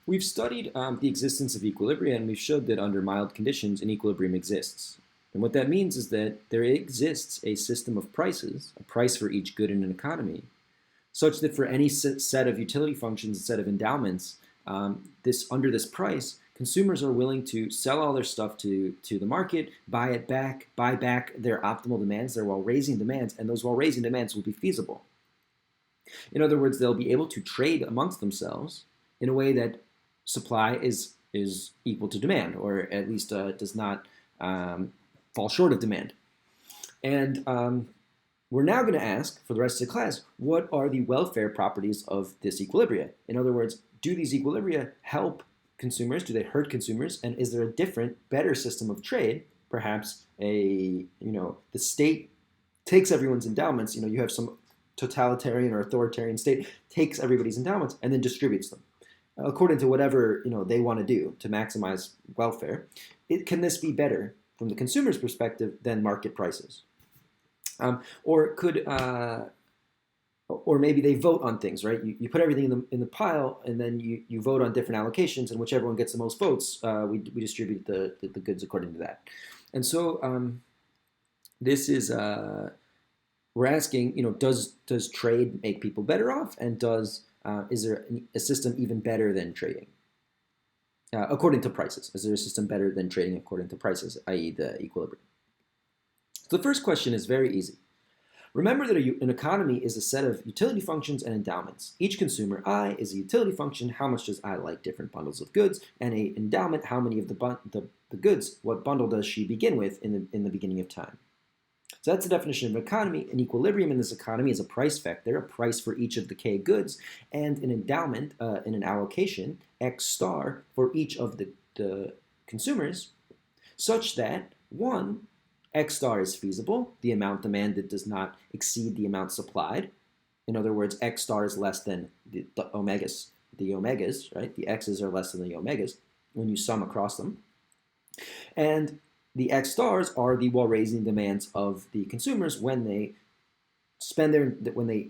We've studied the existence of equilibria, and we've showed that under mild conditions, an equilibrium exists. And what that means is that there exists a system of prices, a price for each good in an economy, such that for any set of utility functions, a set of endowments, under this price, consumers are willing to sell all their stuff to the market, buy it back, buy back their optimal demands, their while-raising demands, and those while-raising demands will be feasible. In other words, they'll be able to trade amongst themselves in a way that supply is equal to demand, or at least does not fall short of demand. And we're now going to ask for the rest of the class, what are the welfare properties of this equilibria? In other words, do these equilibria help consumers? Do they hurt consumers? And is there a different, better system of trade? Perhaps the state takes everyone's endowments. You have some totalitarian or authoritarian state takes everybody's endowments and then distributes them according to whatever they want to do to maximize welfare. Can this be better from the consumer's perspective than market prices? Or maybe they vote on things, right? You put everything in the pile, and then you vote on different allocations, and whichever one gets the most votes, we distribute the goods according to that. And so this is we're asking, does trade make people better off, and is there a system even better than trading according to prices? Is there a system better than trading according to prices, i.e., the equilibrium? So the first question is very easy. Remember that an economy is a set of utility functions and endowments. Each consumer, I, is a utility function. How much does I like different bundles of goods? And a endowment, how many of the goods, what bundle does she begin with in the beginning of time? So that's the definition of an economy. An equilibrium in this economy is a price vector, a price for each of the k goods, and an endowment in an allocation, x star, for each of the consumers, such that, one, x star is feasible, the amount demanded does not exceed the amount supplied. In other words, x star is less than the omegas. The omegas, right? The x's are less than the omegas when you sum across them. And the x stars are the while-raising demands of the consumers when they when they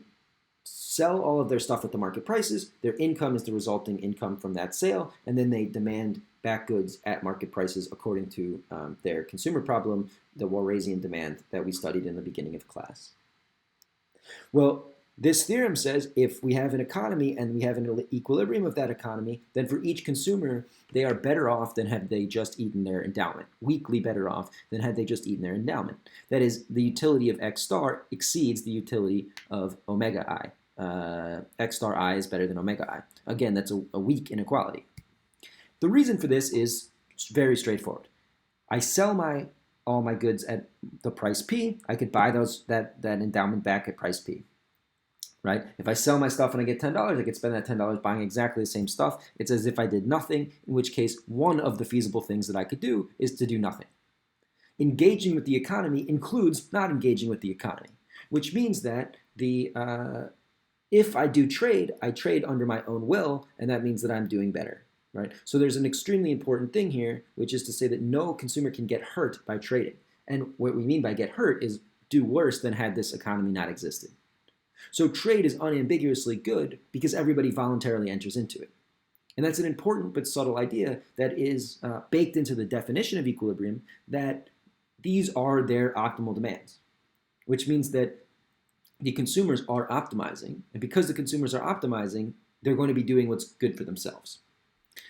sell all of their stuff at the market prices. Their income is the resulting income from that sale, and then they demand back goods at market prices according to their consumer problem, the while-raising demand that we studied in the beginning of class. Well, this theorem says if we have an economy and we have an equilibrium of that economy, then for each consumer, they are better off than had they just eaten their endowment, weakly better off than had they just eaten their endowment. That is, the utility of x star exceeds the utility of omega I. X star I is better than omega I. Again, that's a weak inequality. The reason for this is very straightforward. I sell all my goods at the price P. I could buy that endowment back at price P. Right? If I sell my stuff and I get $10, I could spend that $10 buying exactly the same stuff. It's as if I did nothing, in which case one of the feasible things that I could do is to do nothing. Engaging with the economy includes not engaging with the economy, which means that if I do trade, I trade under my own will, and that means that I'm doing better. Right? So there's an extremely important thing here, which is to say that no consumer can get hurt by trading. And what we mean by get hurt is do worse than had this economy not existed. So trade is unambiguously good because everybody voluntarily enters into it. And that's an important but subtle idea that is baked into the definition of equilibrium, that these are their optimal demands, which means that the consumers are optimizing. And because the consumers are optimizing, they're going to be doing what's good for themselves.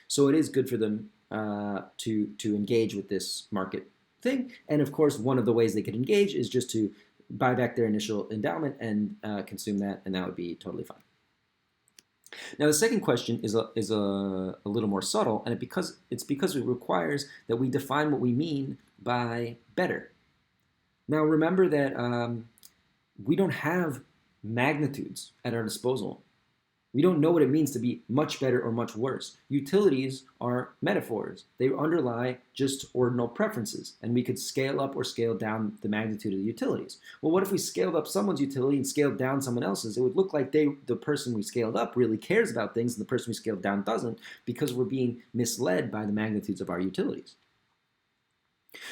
So it is good for them to engage with this market thing. And of course, one of the ways they could engage is just to buy back their initial endowment and consume that, and that would be totally fine. Now, the second question is a little more subtle, and it's because it requires that we define what we mean by better. Now, remember that we don't have magnitudes at our disposal. We don't know what it means to be much better or much worse. Utilities are metaphors. They underlie just ordinal preferences, and we could scale up or scale down the magnitude of the utilities. Well, what if we scaled up someone's utility and scaled down someone else's? It would look like the person we scaled up really cares about things and the person we scaled down doesn't, because we're being misled by the magnitudes of our utilities.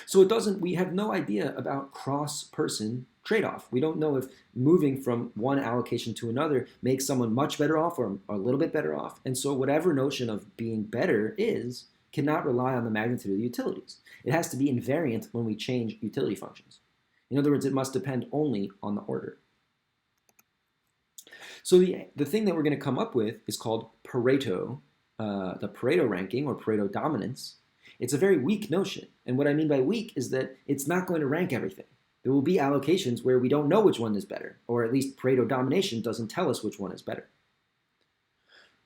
So we have no idea about cross-person trade-off. We don't know if moving from one allocation to another makes someone much better off or a little bit better off. And so whatever notion of being better is cannot rely on the magnitude of the utilities. It has to be invariant when we change utility functions. In other words, it must depend only on the order. So the thing that we're going to come up with is called Pareto, the Pareto ranking or Pareto dominance. It's a very weak notion. And what I mean by weak is that it's not going to rank everything. There will be allocations where we don't know which one is better, or at least Pareto domination doesn't tell us which one is better.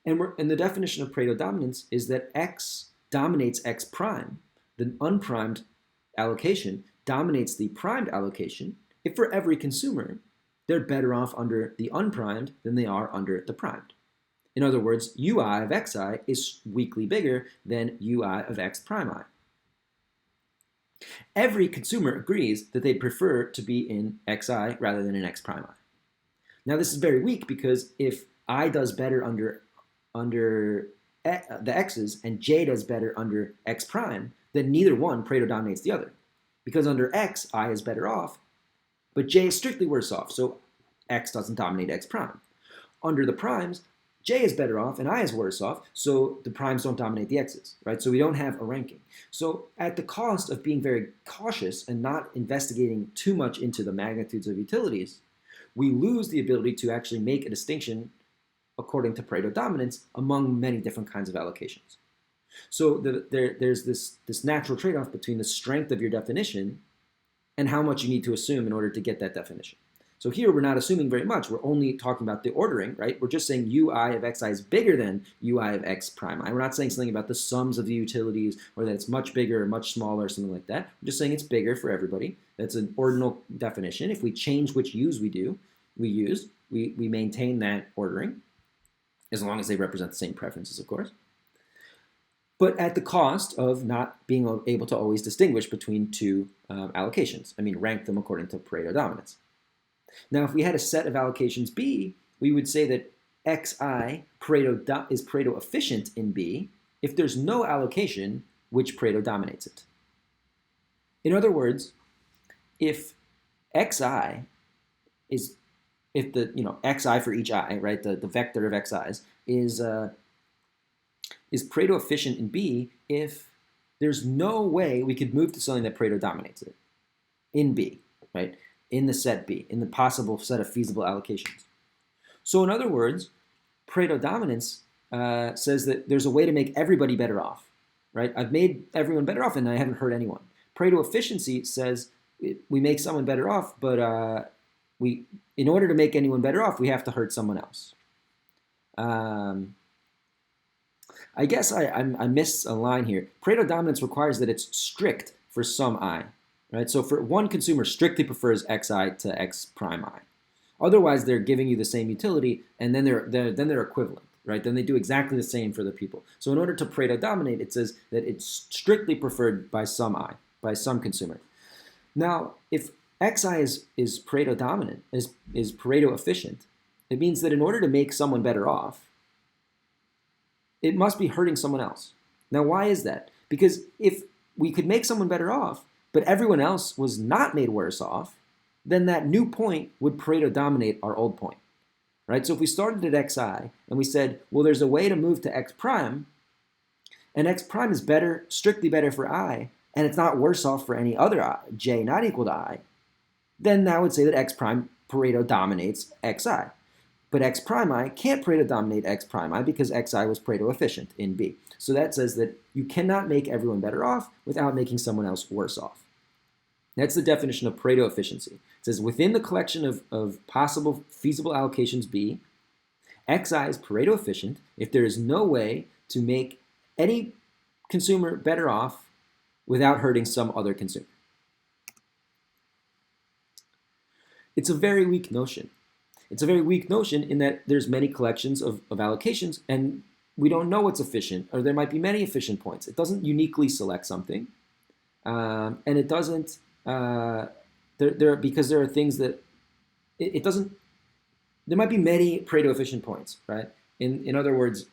And the definition of Pareto dominance is that X dominates X prime. The unprimed allocation dominates the primed allocation if for every consumer they're better off under the unprimed than they are under the primed. In other words, ui of xi is weakly bigger than ui of x prime I. Every consumer agrees that they'd prefer to be in xi rather than in x prime I. Now this is very weak because if I does better under the x's and j does better under x prime, then neither one Pareto dominates the other. Because under x, I is better off, but j is strictly worse off, so x doesn't dominate x prime. Under the primes, j is better off and I is worse off, so the primes don't dominate the x's, right? So we don't have a ranking. So at the cost of being very cautious and not investigating too much into the magnitudes of utilities, we lose the ability to actually make a distinction according to Pareto dominance among many different kinds of allocations. So there's this natural trade-off between the strength of your definition and how much you need to assume in order to get that definition. So here we're not assuming very much. We're only talking about the ordering, right? We're just saying ui of xi is bigger than ui of x prime I. We're not saying something about the sums of the utilities or that it's much bigger or much smaller or something like that. We're just saying it's bigger for everybody. That's an ordinal definition. If we change which use we maintain that ordering, as long as they represent the same preferences, of course. But at the cost of not being able to always distinguish between two allocations. I mean, rank them according to Pareto dominance. Now, if we had a set of allocations B, we would say that xi is Pareto efficient in B if there's no allocation which Pareto dominates it. In other words, if xi is, if the, xi for each I, right, the vector of xi's is Pareto efficient in B if there's no way we could move to something that Pareto dominates it in B, right? In the set B, in the possible set of feasible allocations. So in other words, Pareto dominance says that there's a way to make everybody better off, right? I've made everyone better off and I haven't hurt anyone. Pareto efficiency says we make someone better off, but in order to make anyone better off, we have to hurt someone else. I guess I missed a line here. Pareto dominance requires that it's strict for some I, right? So for one consumer strictly prefers xi to x prime I. Otherwise, they're giving you the same utility, and then they're equivalent, right? Then they do exactly the same for the people. So in order to Pareto dominate, it says that it's strictly preferred by some I, by some consumer. Now, if xi is Pareto dominant, is Pareto efficient, it means that in order to make someone better off, it must be hurting someone else. Now, why is that? Because if we could make someone better off, but everyone else was not made worse off, then that new point would Pareto dominate our old point, right? So if we started at xi and we said, well, there's a way to move to x prime, and x prime is better, strictly better for I, and it's not worse off for any other I, j not equal to I, then that would say that x prime Pareto dominates xi. But x prime I can't Pareto dominate x prime I because xi was Pareto efficient in B. So that says that you cannot make everyone better off without making someone else worse off. That's the definition of Pareto efficiency. It says within the collection of possible feasible allocations B, xi is Pareto efficient if there is no way to make any consumer better off without hurting some other consumer. It's a very weak notion. It's a very weak notion in that there's many collections of allocations and we don't know what's efficient, or there might be many efficient points. It doesn't uniquely select something, and it doesn't, because there are things that, it doesn't, there might be many Pareto efficient points, right? In other words,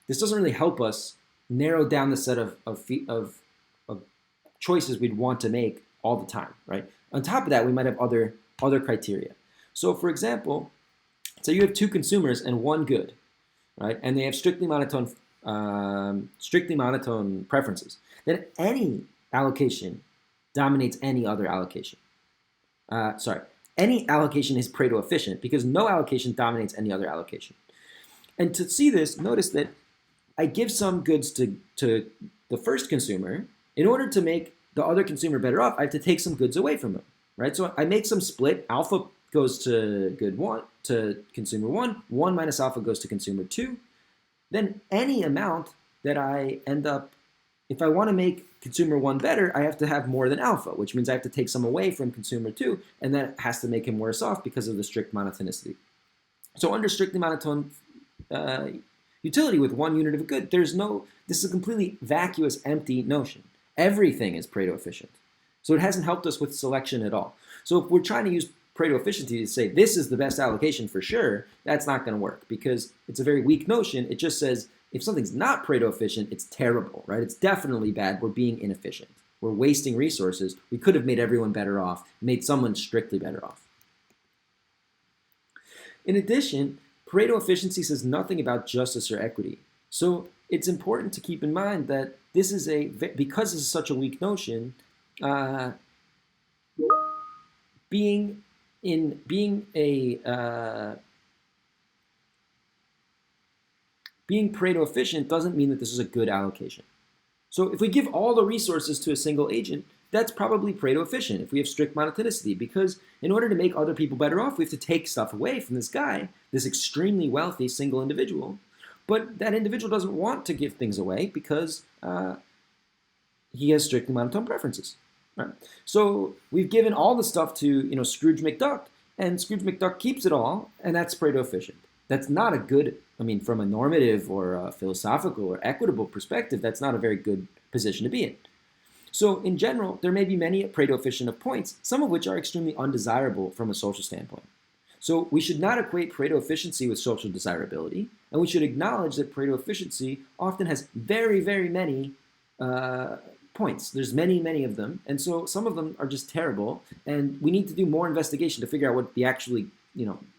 this doesn't really help us narrow down the set of choices we'd want to make all the time, right? On top of that, we might have other other criteria. So for example, so you have two consumers and one good, right? And they have strictly monotone preferences. Then any allocation dominates any other allocation. Any allocation is Pareto efficient because no allocation dominates any other allocation. And to see this, notice that I give some goods to the first consumer. In order to make the other consumer better off, I have to take some goods away from them, right? So I make some split. Alpha goes to good one, to consumer one. 1 minus alpha goes to consumer 2. Then any amount that I end up, if I want to make consumer 1 better, I have to have more than alpha, which means I have to take some away from consumer 2, and that has to make him worse off because of the strict monotonicity. So under strictly monotone utility with one unit of a good, this is a completely vacuous, empty notion. Everything is Pareto efficient. So it hasn't helped us with selection at all. So if we're trying to use Pareto efficiency to say this is the best allocation for sure, that's not going to work because it's a very weak notion. It just says if something's not Pareto efficient, it's terrible, right? It's definitely bad. We're being inefficient. We're wasting resources. We could have made everyone better off, made someone strictly better off. In addition, Pareto efficiency says nothing about justice or equity. So it's important to keep in mind that this is because this is such a weak notion, being Pareto efficient doesn't mean that this is a good allocation. So if we give all the resources to a single agent, that's probably Pareto efficient if we have strict monotonicity, because in order to make other people better off, we have to take stuff away from this guy, this extremely wealthy single individual. But that individual doesn't want to give things away because he has strictly monotone preferences. Right? So we've given all the stuff to Scrooge McDuck, and Scrooge McDuck keeps it all, and that's Pareto efficient. That's not a good, from a normative or a philosophical or equitable perspective, that's not a very good position to be in. So in general, there may be many Pareto efficient of points, some of which are extremely undesirable from a social standpoint. So we should not equate Pareto efficiency with social desirability, and we should acknowledge that Pareto efficiency often has very, very many points. There's many, many of them, and so some of them are just terrible, and we need to do more investigation to figure out what the actually,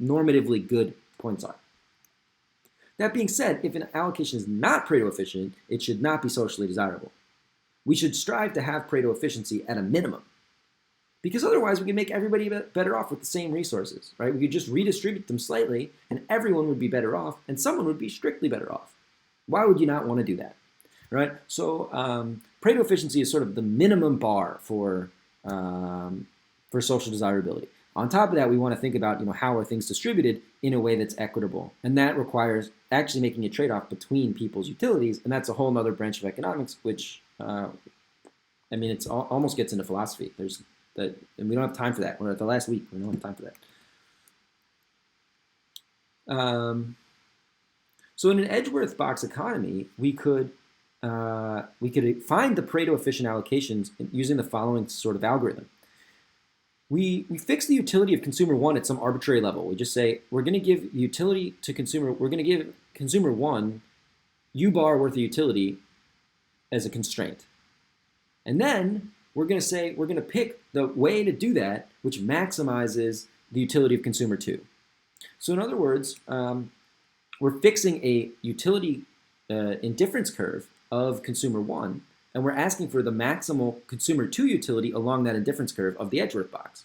normatively good points are. That being said, if an allocation is not Pareto efficient, it should not be socially desirable. We should strive to have Pareto efficiency at a minimum, because otherwise we can make everybody better off with the same resources, right? We could just redistribute them slightly, and everyone would be better off, and someone would be strictly better off. Why would you not want to do that, right? So Pareto efficiency is sort of the minimum bar for social desirability. On top of that, we want to think about how are things distributed in a way that's equitable, and that requires actually making a trade-off between people's utilities, and that's a whole other branch of economics, which it's almost gets into philosophy. And we don't have time for that. We're at the last week. We don't have time for that. So in an Edgeworth box economy, we could find the Pareto efficient allocations using the following sort of algorithm. We fix the utility of consumer 1 at some arbitrary level. We just say we're going to give utility to consumer. We're going to give consumer 1 U bar worth of utility as a constraint, and then we're going to say we're going to pick the way to do that which maximizes the utility of consumer 2. So in other words, we're fixing a utility indifference curve of consumer 1, and we're asking for the maximal consumer 2 utility along that indifference curve of the Edgeworth box.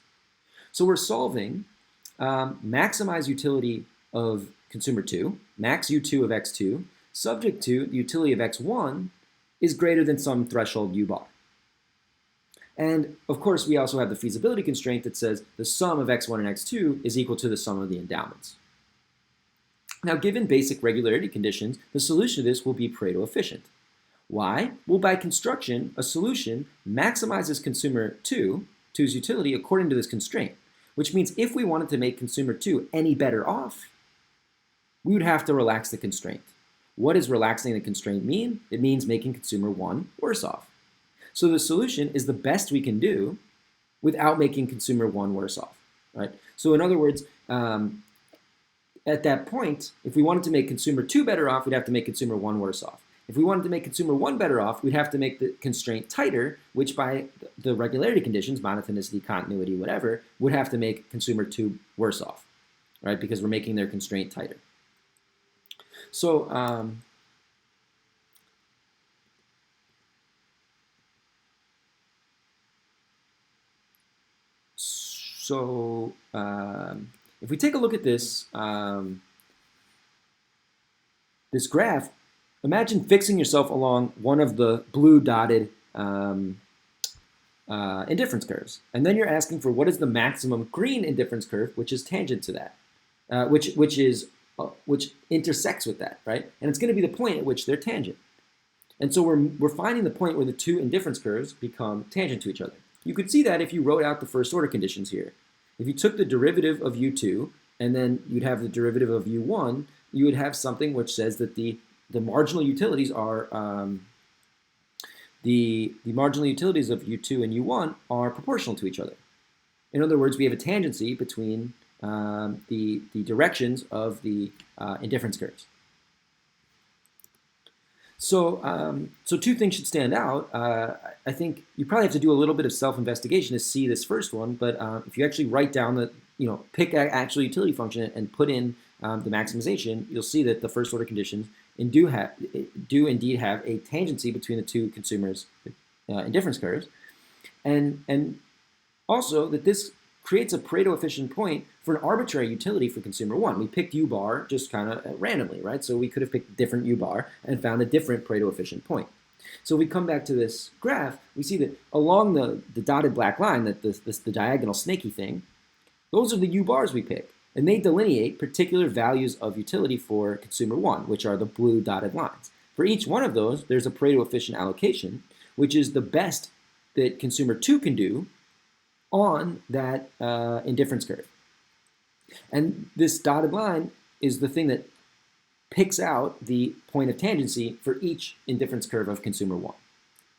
So we're solving maximize utility of consumer 2, max U2 of x2, subject to the utility of x1 is greater than some threshold U bar. And of course, we also have the feasibility constraint that says the sum of x1 and x2 is equal to the sum of the endowments. Now, given basic regularity conditions, the solution to this will be Pareto efficient. Why? Well, by construction, a solution maximizes consumer 2's utility according to this constraint, which means if we wanted to make consumer 2 any better off, we would have to relax the constraint. What does relaxing the constraint mean? It means making consumer 1 worse off. So the solution is the best we can do without making consumer 1 worse off, right? So in other words, at that point, if we wanted to make consumer 2 better off, we'd have to make consumer 1 worse off. If we wanted to make consumer 1 better off, we'd have to make the constraint tighter, which by the regularity conditions, monotonicity, continuity, whatever, would have to make consumer 2 worse off, right? Because we're making their constraint tighter. So, if we take a look at this, this graph, imagine fixing yourself along one of the blue dotted indifference curves. And then you're asking for what is the maximum green indifference curve, which is tangent to that, which intersects with that, right? And it's going to be the point at which they're tangent. And so we're finding the point where the two indifference curves become tangent to each other. You could see that if you wrote out the first order conditions here. If you took the derivative of u2 and then you'd have the derivative of u1, you would have something which says that the marginal utilities are the marginal utilities of u2 and u1 are proportional to each other. In other words, we have a tangency between the directions of the indifference curves. So, so two things should stand out. I think you probably have to do a little bit of self-investigation to see this first one, but if you actually write down the, pick an actual utility function and put in the maximization, you'll see that the first order conditions do indeed have a tangency between the two consumers' indifference curves, and also that this creates a Pareto efficient point for an arbitrary utility for consumer 1. We picked u bar just kind of randomly, right? So we could have picked a different u bar and found a different Pareto efficient point. So if we come back to this graph, we see that along the dotted black line, that the diagonal snaky thing, those are the u bars we pick. And they delineate particular values of utility for consumer 1, which are the blue dotted lines. For each one of those, there's a Pareto efficient allocation, which is the best that consumer 2 can do on that indifference curve. And this dotted line is the thing that picks out the point of tangency for each indifference curve of consumer 1.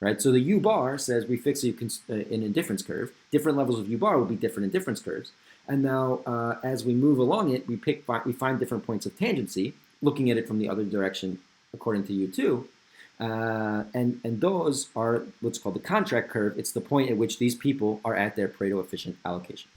Right? So the u bar says we fix an indifference curve. Different levels of u bar will be different indifference curves. And now as we move along it, we find different points of tangency, looking at it from the other direction according to u2. And those are what's called the contract curve. It's the point at which these people are at their Pareto efficient allocation.